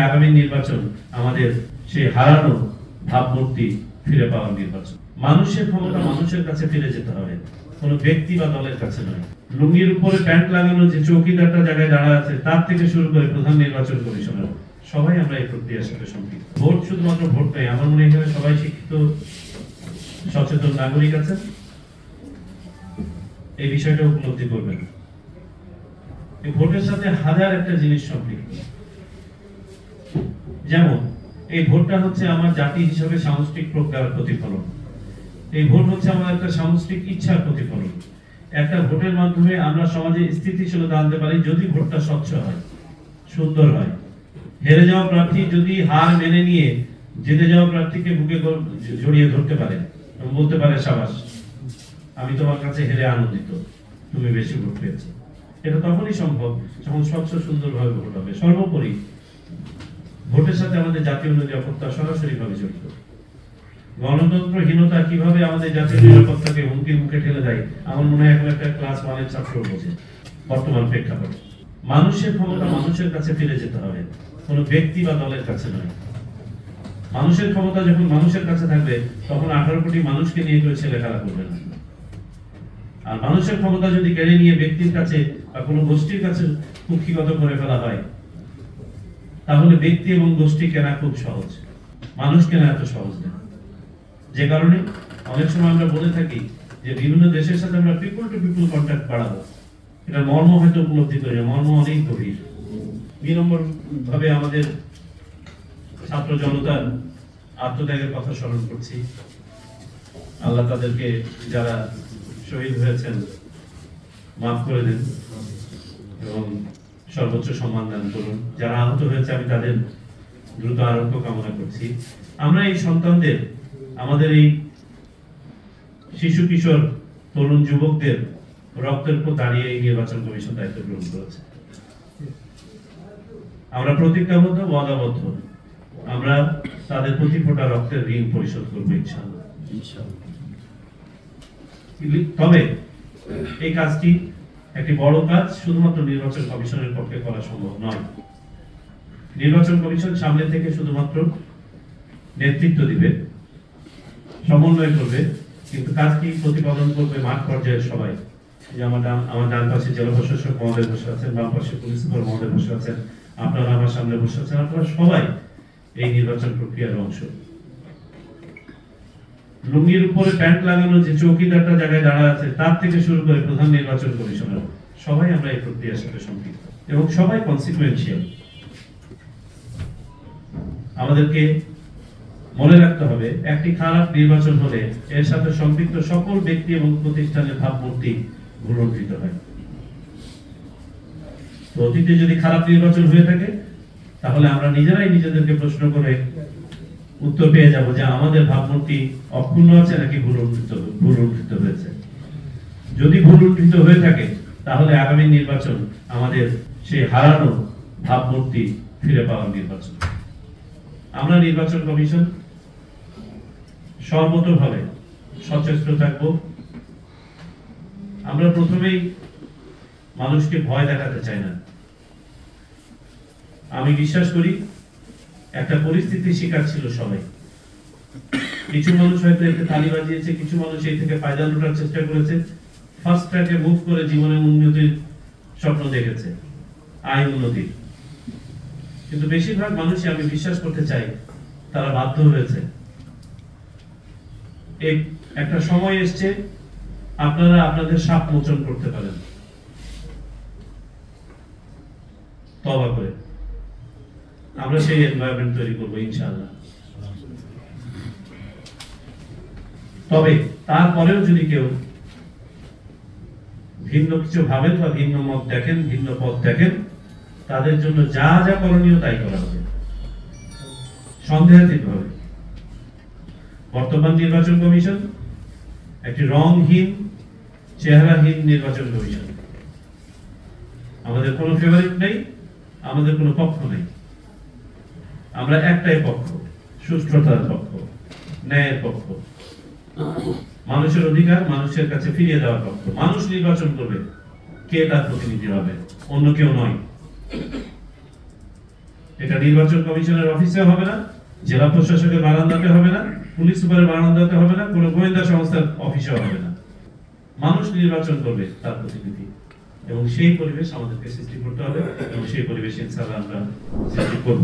আগামী নির্বাচন আমাদের সেই হারানো ভাবমূর্তি ফিরে পাওয়ার নির্বাচন। মানুষের ক্ষমতা মানুষের কাছে ফিরে যেতে হবে, কোন ব্যক্তি বা দলের কাছে নয়। লুঙ্গির উপরে প্যান্ট লাগানো যে চৌকিদারটা জায়গায় দাঁড়ায় আছে তার থেকে শুরু করে প্রধান নির্বাচন কমিশনার সবাই আমরা এই প্রক্রিয়ার সাথে সম্পৃক্ত। ভোট শুধুমাত্র ভোট নয়, আমার মনে হয় এখানে সবাই শিক্ষিত সচেতন নাগরিক আছেন, এই বিষয়টা উপলব্ধি করবেন। এই ভোটের সাথে হাজার একটা জিনিস সম্পৃক্ত। যেমন এই ভোটটা হচ্ছে আমার জাতি হিসেবে সামষ্টিক প্রজ্ঞার প্রতিফলন। এই ভোট হচ্ছে আমার একটা সামষ্টিক ইচ্ছার প্রতিফলন। একটা ভোটের মাধ্যমে আমরা সমাজে স্থিতিশীলতা আনতে পারি যদি ভোটটা স্বচ্ছ হয়, সুন্দর হয়। হেরে যাওয়া প্রার্থী যদি হার মেনে নিয়ে জিতে যাওয়া প্রার্থীকে বুকে জড়িয়ে ধরতে পারে এবং বলতে পারে সাবাস, আমি তোমার কাছে হেরে আনন্দিত, তুমি বেশি ভোট পেয়েছো। এটা তখনই সম্ভব যখন স্বচ্ছ সুন্দরভাবে ভোট হবে। সর্বোপরি ভোটের সাথে আমাদের জাতীয় নিরাপত্তা সরাসরি ভাবে জড়িত। গণতন্ত্রহীনতা কিভাবে আমাদের জাতীয় নিরাপত্তাকে হুমকির মুখে ঠেলে দেয় আমার মনে হয় এখন একটা ক্লাস 1 এর ছাত্র বোঝে। বর্তমান প্রেক্ষাপটে মানুষের ক্ষমতা মানুষের কাছে ফিরে যেতে হবে, কোন ব্যক্তি বা দলের কাছে নয়। মানুষের ক্ষমতা যখন মানুষের কাছে থাকবে তখন 18 কোটি মানুষকে নিয়ে কেউ ছেলে খেলা করবে না। আর মানুষের ক্ষমতা যদি কেড়ে নিয়ে ব্যক্তির কাছে বা কোনো গোষ্ঠীর কাছে কুক্ষিগত করে ফেলা হয় তাহলে ব্যক্তি এবং গোষ্ঠী কেনা খুব সহজ, মানুষ কেনা এত সহজ না। যে কারণে অনেক সময় আমরা বলে থাকি যে বিভিন্ন দেশের সাথে আমরা পিপল টু পিপল কন্ট্যাক্ট বাড়াবো। এটা মর্ম হয়তো উপলব্ধি করি না, মর্ম অনেক গভীর। 2 নম্বর ভাবে আমাদের ছাত্র জনতার আত্মত্যাগের কথা স্মরণ করছি। আল্লাহ তাদেরকে যারা শহীদ হয়েছেন মাফ করে দেন এবং সর্বোচ্চ সম্মান দান করুন। যারা আহত হয়েছে আমি তাদের দ্রুত আরোগ্য কামনা করছি। আমরা এই সন্তানদের, আমাদের এই শিশু কিশোর তরুণ যুবকদের রক্তের উপর দাঁড়িয়ে এই নির্বাচন কমিশন দায়িত্ব গ্রহণ করেছে। আমরা প্রতিজ্ঞাবদ্ধ, ওয়াদাবদ্ধ, আমরা তাদের প্রতি ফোঁটা রক্তের ঋণ পরিশোধ করবো ইনশাআল্লাহ। তবে এই কাজটি একটি বড় কাজ, শুধুমাত্র নির্বাচন কমিশনের পক্ষে করা সম্ভব নয়। নির্বাচন কমিশন সামনে থেকে শুধুমাত্র নেতৃত্ব দিবে, সমন্বয় করবে, কিন্তু কাজটি প্রতিপাদন করবে মাঠ পর্যায়ের সবাই। যে আমার ডান পাশে জেলা প্রশাসক মহোদয় বসে আছেন, বাম পাশে পুলিশ সুপার মহোদয় বসে আছেন, আপনারা আমার সামনে বসে আছেন, আপনারা সবাই এই নির্বাচন প্রক্রিয়ার অংশ। লুঙ্গির উপরে প্যান্ট লাগানো যে চৌকিদারটা জায়গায় দাঁড়ায় আছে তার থেকে শুরু করে প্রধান নির্বাচন কমিশনার সবাই আমরা এই প্রক্রিয়ার সাথে সম্পৃক্ত এবং সবাই কনসিকুয়েন্সিয়াল। আমাদেরকে মনে রাখতে হবে একটি খারাপ নির্বাচন হলে এর সাথে সম্পৃক্ত সকল ব্যক্তি এবং প্রতিষ্ঠানের ভাবমূর্তি ভুলণ্ঠিত হয়। তো অতীতে যদি খারাপ নির্বাচন হয়ে থাকে তাহলে আমরা নিজেরাই নিজেদেরকে প্রশ্ন করে উত্তর পেয়ে যাব যে আমাদের ভাবমূর্তি অক্ষুণ্ণ আছে নাকি ভুলণ্ঠিত হয়েছে। যদি ভুলণ্ঠিত হয়ে থাকে তাহলে আগামী নির্বাচন আমাদের সেই হারানো ভাবমূর্তি ফিরে পাওয়ার নির্বাচন। আমরা নির্বাচন কমিশন সর্বতোভাবে সচেষ্ট থাকব। আমরা প্রথমেই মানুষকে ভয় দেখাতে চাই না। আমি বিশ্বাস করি একটা পরিস্থিতির শিকার ছিল সবাই। কিছু মানুষ হয়তো এতে তালি বাজিয়েছে, কিছু মানুষ এই থেকে ফায়দা লুটার চেষ্টা করেছে, ফার্স্ট ট্র্যাকে মুভ করে জীবনের উন্নতির স্বপ্ন দেখেছে, আয় উন্নতির। কিন্তু বেশিরভাগ মানুষই আমি বিশ্বাস করতে চাই তারা বাধ্য হয়েছে। একটা সময় এসছে আপনারা আপনাদের সাপ মোচন করতে পারেন তওবা করে। আমরা সেই এনভায়রনমেন্ট তৈরি করবো ইনশাআল্লাহ। তবে তারপরেও যদি কেউ ভিন্ন কিছু ভাবেন বা ভিন্ন মত দেখেন, ভিন্ন পথ দেখেন, তাদের জন্য যা যা করণীয় তাই করা হবে সন্দেহাতীতভাবে। বর্তমান নির্বাচন কমিশন একটি রংহীন, চেহারাহীন নির্বাচন কমিশন। আমাদের কোনো ফেভারিট নেই, আমাদের কোনো পক্ষ নেই। আমরা একটাই পক্ষ, সুষ্ঠুতার পক্ষ, ন্যায়ের পক্ষ, মানুষের অধিকার মানুষের কাছে ফিরিয়ে দেওয়ার পক্ষ। মানুষ নির্বাচন করবে কে তার প্রতিনিধি হবে, অন্য কেউ নয়। এটা নির্বাচন কমিশনের অফিসে হবে না, জেলা প্রশাসকের বারান্দাতে হবে না, পুলিশ সুপারের বারান্দাতে হবে না, কোনো গোয়েন্দা সংস্থার অফিসেও হবে না। মানুষ নির্বাচন করবে তার প্রতিনিধি, এবং সেই পরিবেশ আমাদেরকে সৃষ্টি করতে হবে, এবং সেই পরিবেশ ইনশাআল্লাহ আমরা সৃষ্টি করব।